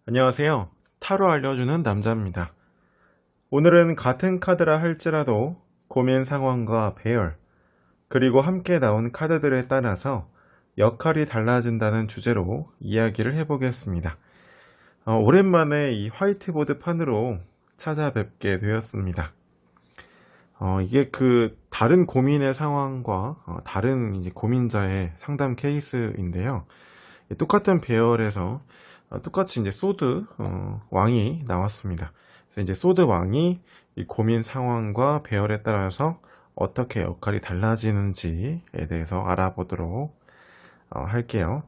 안녕하세요. 타로 알려주는 남자입니다. 오늘은 같은 카드라 할지라도 고민 상황과 배열, 그리고 함께 나온 카드들에 따라서 역할이 달라진다는 주제로 이야기를 해보겠습니다. 오랜만에 이 화이트보드 판으로 찾아뵙게 되었습니다. 이게 다른 고민의 상황과 다른 이제 고민자의 상담 케이스인데요. 똑같은 배열에서 똑같이 이제 소드 왕이 나왔습니다. 그래서 이제 소드 왕이 이 고민 상황과 배열에 따라서 어떻게 역할이 달라지는지에 대해서 알아보도록 할게요.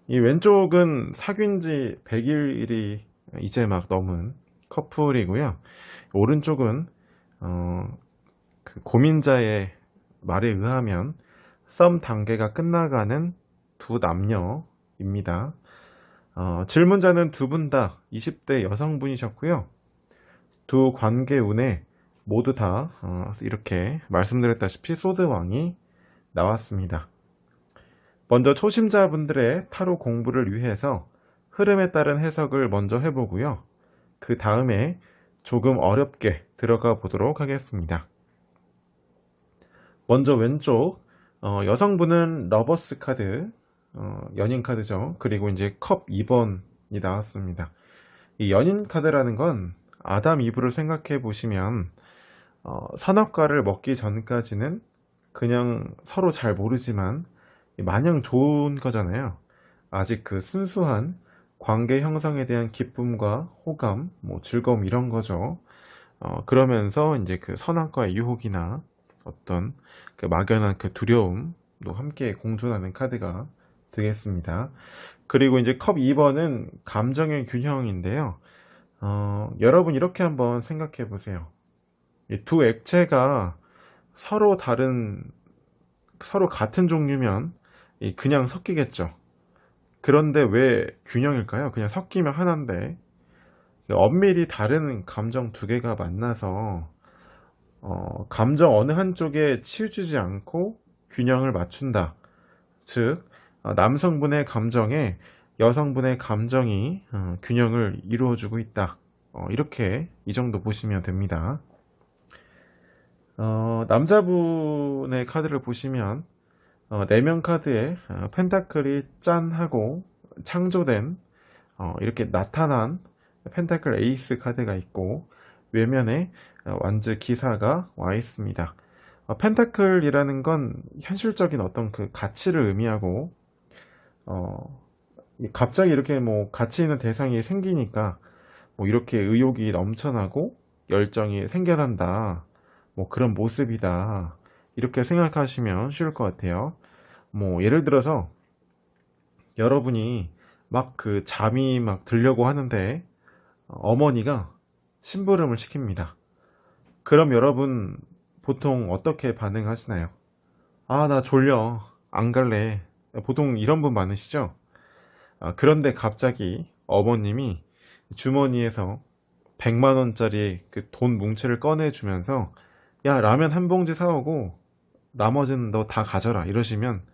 이 왼쪽은 사귄 지 100일이 이제 막 넘은 커플이고요. 오른쪽은 그 고민자의 말에 의하면 썸 단계가 끝나가는 두 남녀입니다. 질문자는 두 분 다 20대 여성분이셨고요. 두 관계 운에 모두 다 이렇게 말씀드렸다시피 소드왕이 나왔습니다. 먼저 초심자분들의 타로 공부를 위해서 흐름에 따른 해석을 먼저 해보고요. 그 다음에 조금 어렵게 들어가 보도록 하겠습니다. 먼저 왼쪽 여성분은 러버스 카드, 연인 카드죠. 그리고 이제 컵 2번이 나왔습니다. 이 연인 카드라는 건 아담 이브를 생각해 보시면 선악과를 먹기 전까지는 그냥 서로 잘 모르지만 마냥 좋은 거잖아요. 아직 그 순수한 관계 형성에 대한 기쁨과 호감, 뭐 즐거움 이런 거죠. 그러면서 이제 그 선악과의 유혹이나 어떤 그 막연한 그 두려움도 함께 공존하는 카드가 되겠습니다. 그리고 이제 컵 2번은 감정의 균형인데요. 여러분 이렇게 한번 생각해 보세요. 이 두 액체가 서로 서로 같은 종류면 그냥 섞이겠죠. 그런데 왜 균형일까요? 그냥 섞이면 하나인데 엄밀히 다른 감정 두 개가 만나서 감정 어느 한쪽에 치우치지 않고 균형을 맞춘다. 즉 남성분의 감정에 여성분의 감정이 균형을 이루어주고 있다. 이렇게 이 정도 보시면 됩니다. 남자분의 카드를 보시면 내면 카드에 펜타클이 짠 하고 창조된 이렇게 나타난 펜타클 에이스 카드가 있고 외면에 완즈 기사가 와 있습니다. 펜타클이라는 건 현실적인 어떤 그 가치를 의미하고 갑자기 이렇게 뭐 가치 있는 대상이 생기니까 뭐 이렇게 의욕이 넘쳐나고 열정이 생겨난다. 뭐 그런 모습이다. 이렇게 생각하시면 쉬울 것 같아요. 뭐 예를 들어서 여러분이 막 잠이 막 들려고 하는데 어머니가 심부름을 시킵니다. 그럼 여러분 보통 어떻게 반응하시나요? 아, 나 졸려. 안 갈래. 보통 이런 분 많으시죠? 그런데 갑자기 어머님이 주머니에서 100만원짜리 그 돈 뭉치를 꺼내주면서 야, 라면 한 봉지 사오고 나머지는 너 다 가져라. 이러시면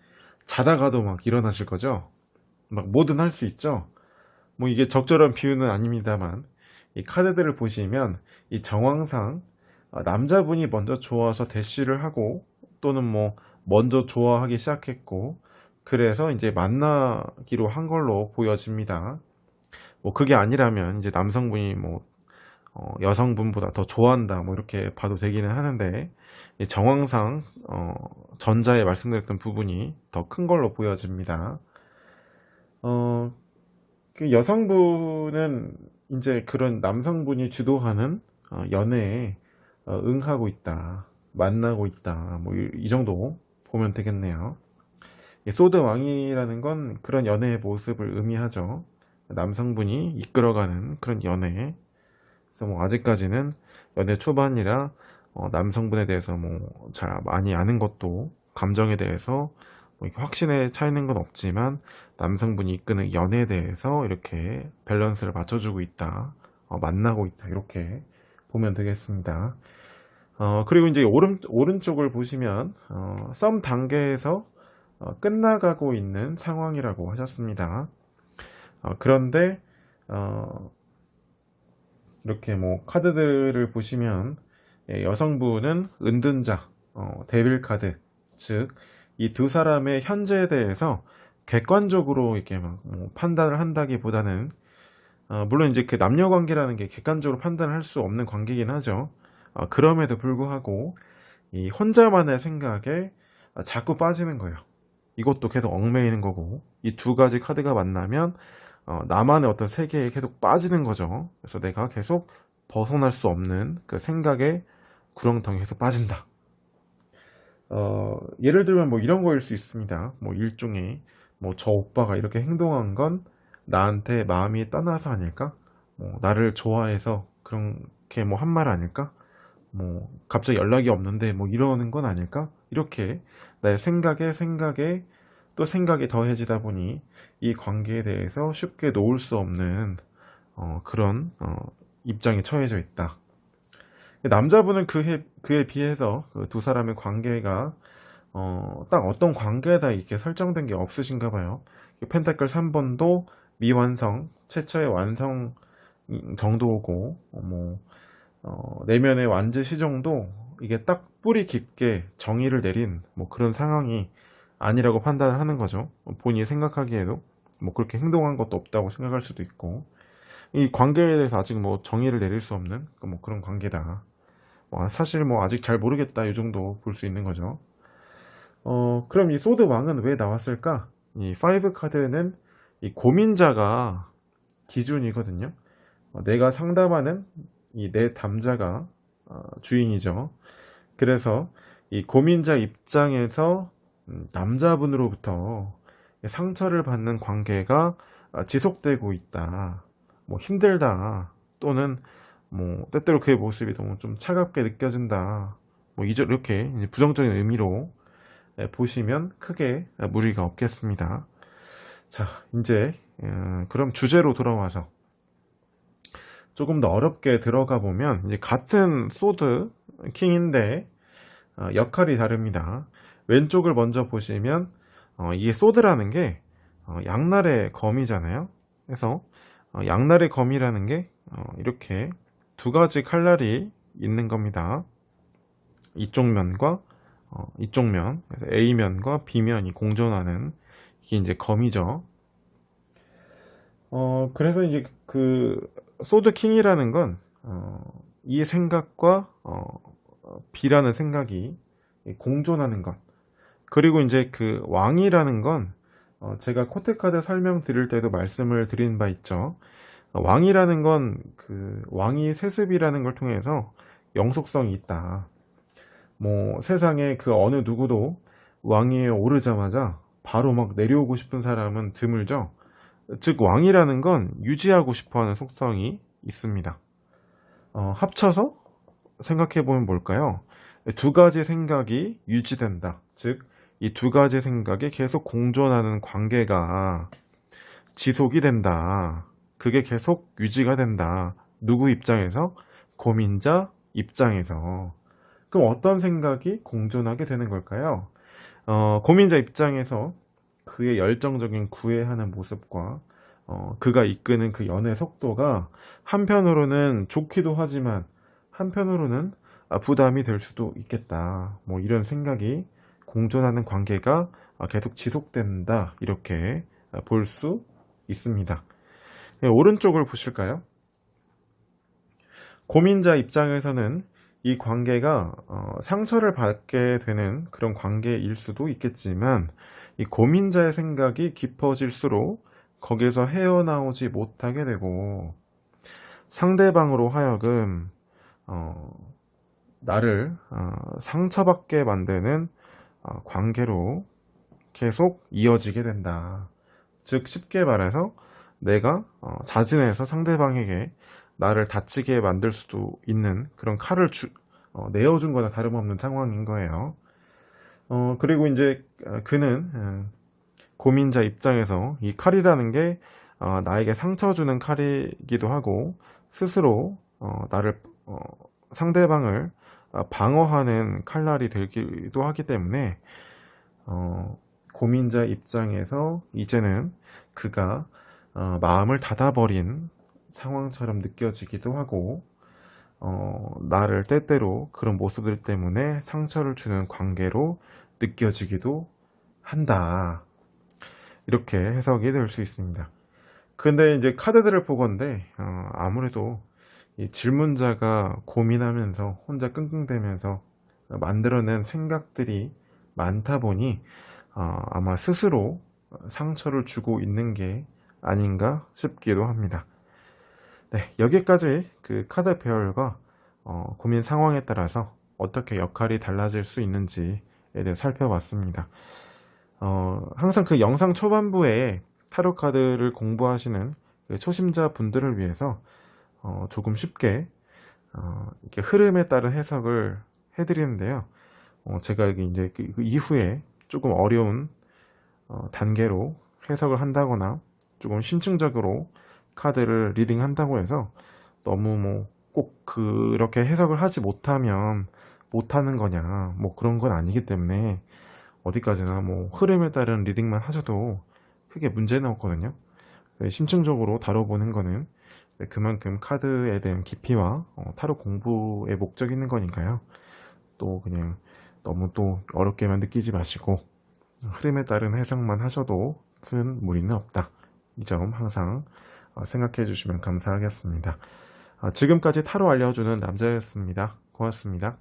자다가도 막 일어나실 거죠? 막 뭐든 할 수 있죠? 뭐 이게 적절한 비유는 아닙니다만 이 카드들을 보시면 이 정황상 남자분이 먼저 좋아서 대시를 하고 또는 뭐 먼저 좋아하기 시작했고 그래서 이제 만나기로 한 걸로 보여집니다. 뭐 그게 아니라면 이제 남성분이 뭐 여성분보다 더 좋아한다 뭐 이렇게 봐도 되기는 하는데 이 정황상 전자에 말씀드렸던 부분이 더 큰 걸로 보여집니다. 그 여성분은 이제 그런 남성분이 주도하는 연애에 응하고 있다, 만나고 있다, 뭐 이 정도 보면 되겠네요. 소드 왕이라는 건 그런 연애의 모습을 의미하죠. 남성분이 이끌어가는 그런 연애. 그래서 뭐 아직까지는 연애 초반이라 남성분에 대해서 뭐 잘 많이 아는 것도 감정에 대해서 뭐 이렇게 확신에 차 있는 건 없지만 남성분이 이끄는 연애에 대해서 이렇게 밸런스를 맞춰주고 있다, 만나고 있다 이렇게 보면 되겠습니다. 그리고 이제 오른쪽을 보시면 썸 단계에서 끝나가고 있는 상황이라고 하셨습니다. 그런데 어, 이렇게 뭐 카드들을 보시면 여성분은 은둔자, 데빌 카드, 즉 이 두 사람의 현재에 대해서 객관적으로 이렇게 막뭐 판단을 한다기보다는 물론 이제 그 남녀 관계라는 게 객관적으로 판단을 할 수 없는 관계이긴 하죠. 그럼에도 불구하고 이 혼자만의 생각에 자꾸 빠지는 거예요. 이것도 계속 얽매이는 거고, 이 두 가지 카드가 만나면 나만의 어떤 세계에 계속 빠지는 거죠. 그래서 내가 계속 벗어날 수 없는 그 생각의 구렁텅이에 계속 빠진다. 예를 들면 뭐 이런 거일 수 있습니다. 뭐 일종의 뭐 저 오빠가 이렇게 행동한 건 나한테 마음이 떠나서 아닐까? 뭐 나를 좋아해서 그렇게 뭐 한 말 아닐까? 뭐 갑자기 연락이 없는데 뭐 이러는 건 아닐까? 이렇게 나의 생각에 또 생각이 더해지다 보니 이 관계에 대해서 쉽게 놓을 수 없는 그런 입장에 처해져 있다. 남자분은 그에 비해서 그 두 사람의 관계가 딱 어떤 관계에다 이렇게 설정된 게 없으신가 봐요. 펜타클 3번도 미완성, 최초의 완성 정도고, 내면의 완제 시정도 이게 딱 뿌리 깊게 정의를 내린 뭐 그런 상황이 아니라고 판단을 하는 거죠. 본인이 생각하기에도 뭐 그렇게 행동한 것도 없다고 생각할 수도 있고, 이 관계에 대해서 아직 뭐 정의를 내릴 수 없는 뭐 그런 관계다. 사실 뭐 아직 잘 모르겠다 이 정도 볼 수 있는 거죠. 그럼 이 소드 왕은 왜 나왔을까? 이 5 카드는 이 고민자가 기준이거든요. 내가 상담하는 이 내 담자가 주인이죠. 그래서 이 고민자 입장에서 남자분으로부터 상처를 받는 관계가 지속되고 있다. 뭐 힘들다. 또는 뭐 때때로 그의 모습이 너무 좀 차갑게 느껴진다. 뭐 이렇게 부정적인 의미로 보시면 크게 무리가 없겠습니다. 자, 이제 그럼 주제로 돌아와서 조금 더 어렵게 들어가 보면 이제 같은 소드 킹인데 역할이 다릅니다. 왼쪽을 먼저 보시면 이게 소드라는 게 양날의 검이잖아요. 그래서 양날의 검이라는 게 이렇게 두 가지 칼날이 있는 겁니다. 이쪽 면과 이쪽 면, 그래서 A면과 B면이 공존하는 이게 이제 검이죠. 그래서 이제 그 소드 킹이라는 건 이 생각과 B라는 생각이 공존하는 것. 그리고 이제 그 왕이라는 건 제가 코테카드 설명드릴 때도 말씀을 드린 바 있죠. 왕이라는 건 그 왕이 세습이라는 걸 통해서 영속성이 있다. 뭐 세상에 그 어느 누구도 왕위에 오르자마자 바로 막 내려오고 싶은 사람은 드물죠. 즉 왕이라는 건 유지하고 싶어하는 속성이 있습니다. 합쳐서 생각해보면 뭘까요? 두 가지 생각이 유지된다. 즉 이 두 가지 생각이 계속 공존하는 관계가 지속이 된다. 그게 계속 유지가 된다. 누구 입장에서? 고민자 입장에서. 그럼 어떤 생각이 공존하게 되는 걸까요? 고민자 입장에서 그의 열정적인 구애하는 모습과 그가 이끄는 그 연애 속도가 한편으로는 좋기도 하지만 한편으로는 부담이 될 수도 있겠다. 뭐 이런 생각이 공존하는 관계가 계속 지속된다. 이렇게 볼 수 있습니다. 네, 오른쪽을 보실까요? 고민자 입장에서는 이 관계가 상처를 받게 되는 그런 관계일 수도 있겠지만 이 고민자의 생각이 깊어질수록 거기에서 헤어나오지 못하게 되고 상대방으로 하여금 나를 상처받게 만드는 관계로 계속 이어지게 된다. 즉 쉽게 말해서 내가 자진해서 상대방에게 나를 다치게 만들 수도 있는 그런 칼을 내어준 거나 다름없는 상황인 거예요. 그리고 이제 그는 고민자 입장에서 이 칼이라는 게 나에게 상처 주는 칼이기도 하고 스스로 나를 상대방을 방어하는 칼날이 되기도 하기 때문에 고민자 입장에서 이제는 그가 마음을 닫아버린 상황처럼 느껴지기도 하고, 나를 때때로 그런 모습들 때문에 상처를 주는 관계로 느껴지기도 한다. 이렇게 해석이 될 수 있습니다. 근데 이제 카드들을 보건대 아무래도 이 질문자가 고민하면서 혼자 끙끙대면서 만들어낸 생각들이 많다 보니 아마 스스로 상처를 주고 있는 게 아닌가 싶기도 합니다. 네, 여기까지 그 카드 배열과 고민 상황에 따라서 어떻게 역할이 달라질 수 있는지에 대해 살펴봤습니다. 항상 그 영상 초반부에 타로 카드를 공부하시는 그 초심자 분들을 위해서 조금 쉽게 이렇게 흐름에 따른 해석을 해드리는데요. 제가 이제 그 이후에 조금 어려운 단계로 해석을 한다거나 조금 심층적으로 카드를 리딩한다고 해서 너무 뭐 꼭 그렇게 해석을 하지 못하면 못하는 거냐 뭐 그런 건 아니기 때문에 어디까지나 뭐 흐름에 따른 리딩만 하셔도 크게 문제는 없거든요. 심층적으로 다뤄보는 거는 그만큼 카드에 대한 깊이와 타로 공부의 목적이 있는 거니까요. 또 그냥 너무 또 어렵게만 느끼지 마시고 흐름에 따른 해석만 하셔도 큰 무리는 없다. 이 점 항상 생각해 주시면 감사하겠습니다. 지금까지 타로 알려주는 남자였습니다. 고맙습니다.